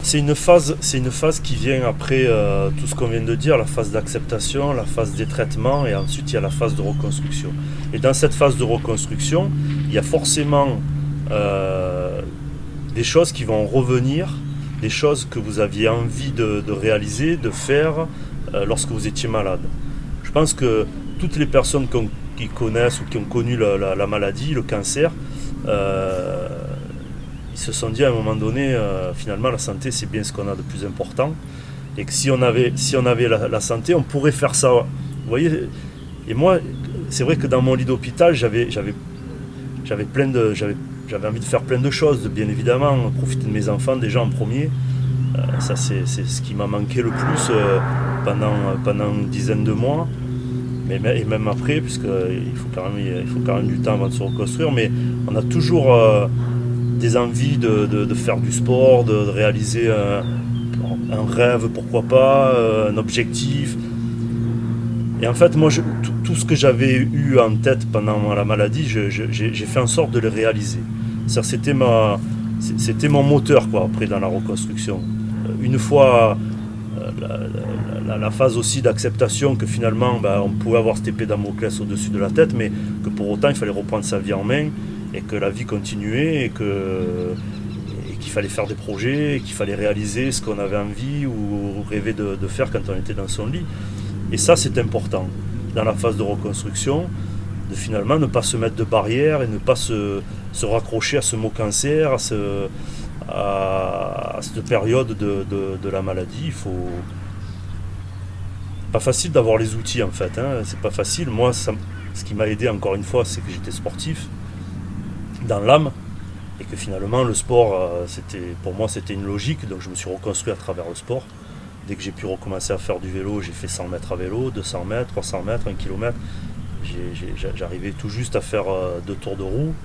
c'est une phase qui vient après tout ce qu'on vient de dire, la phase d'acceptation, la phase des traitements, et ensuite il y a la phase de reconstruction. Et dans cette phase de reconstruction, il y a forcément des choses qui vont revenir, des choses que vous aviez envie de réaliser, de faire lorsque vous étiez malade. Je pense que toutes les personnes qui connaissent ou qui ont connu la maladie, le cancer, ils se sont dit à un moment donné, finalement la santé c'est bien ce qu'on a de plus important, et que si on avait la santé, on pourrait faire ça. Vous voyez, et moi, c'est vrai que dans mon lit d'hôpital, j'avais envie de faire plein de choses, bien évidemment, profiter de mes enfants déjà en premier. Ça c'est ce qui m'a manqué le plus pendant une dizaine de mois. Et même après, puisqu'il faut quand même du temps avant de se reconstruire, mais on a toujours des envies de faire du sport, de réaliser un rêve, pourquoi pas, un objectif. Et en fait, moi, tout ce que j'avais eu en tête pendant la maladie, j'ai fait en sorte de le réaliser. C'était mon moteur, quoi, après, dans la reconstruction. Une fois la phase aussi d'acceptation que finalement on pouvait avoir cette épée Damoclès au-dessus de la tête, mais que pour autant il fallait reprendre sa vie en main, et que la vie continuait, et qu'il fallait faire des projets, et qu'il fallait réaliser ce qu'on avait envie ou rêver de faire quand on était dans son lit. Et ça, c'est important dans la phase de reconstruction, de finalement ne pas se mettre de barrières et ne pas se raccrocher à ce mot cancer, à cette période de la maladie. Il faut pas facile d'avoir les outils, en fait, hein. C'est pas facile. Moi, ce qui m'a aidé encore une fois, c'est que j'étais sportif dans l'âme, et que finalement le sport, pour moi c'était une logique, donc je me suis reconstruit à travers le sport. Dès que j'ai pu recommencer à faire du vélo, j'ai fait 100 mètres à vélo, 200 mètres, 300 mètres, 1 km. J'arrivais tout juste à faire 2 tours de roue.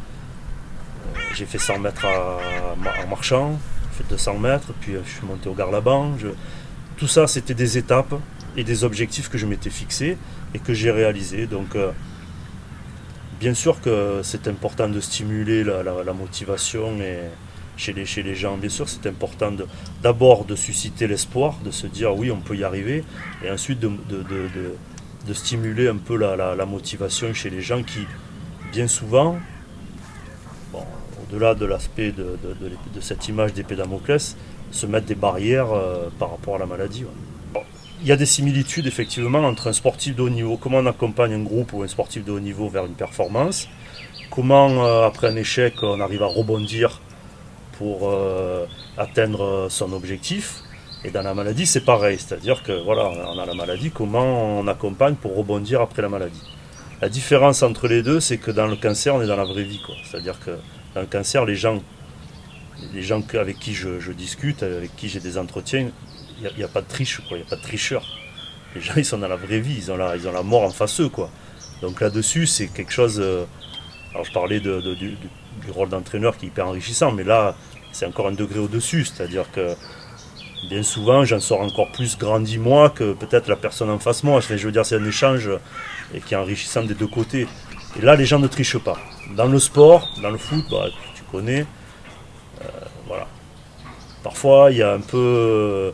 J'ai fait 100 mètres en marchant, j'ai fait 200 mètres, puis je suis monté au Garlaban. Tout ça, c'était des étapes et des objectifs que je m'étais fixés et que j'ai réalisés. Donc, bien sûr que c'est important de stimuler la motivation chez les gens. Bien sûr, c'est important d'abord de susciter l'espoir, de se dire oui, on peut y arriver, et ensuite de stimuler un peu la motivation chez les gens qui, bien souvent, au-delà de l'aspect de cette image d'épée Damoclès, se mettent des barrières par rapport à la maladie. Ouais. Il y a des similitudes effectivement entre un sportif de haut niveau, comment on accompagne un groupe ou un sportif de haut niveau vers une performance, comment après un échec on arrive à rebondir pour atteindre son objectif. Et dans la maladie c'est pareil, c'est-à-dire que voilà, on a la maladie, comment on accompagne pour rebondir après la maladie. La différence entre les deux, c'est que dans le cancer on est dans la vraie vie, quoi. C'est-à-dire que dans le cancer, les gens avec qui je discute, avec qui j'ai des entretiens, il n'y a pas de triche, quoi. Il n'y a pas de tricheur. Les gens, ils sont dans la vraie vie, ils ont la mort en face eux, quoi. Donc là-dessus, c'est quelque chose. Alors je parlais du rôle d'entraîneur qui est hyper enrichissant, mais là, c'est encore un degré au-dessus. C'est-à-dire que bien souvent, j'en sors encore plus grandi moi que peut-être la personne en face moi. Je veux dire, c'est un échange qui est enrichissant des deux côtés. Et là, les gens ne trichent pas. Dans le sport, dans le foot, tu connais. Voilà. Parfois, il y a un peu.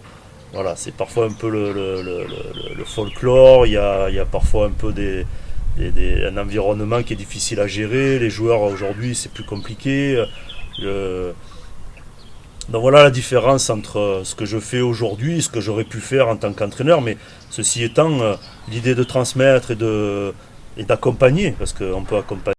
Voilà, c'est parfois un peu le folklore. Il y a parfois un peu un environnement qui est difficile à gérer. Les joueurs aujourd'hui, c'est plus compliqué. Donc voilà la différence entre ce que je fais aujourd'hui et ce que j'aurais pu faire en tant qu'entraîneur. Mais ceci étant, l'idée de transmettre et d'accompagner, parce qu'on peut accompagner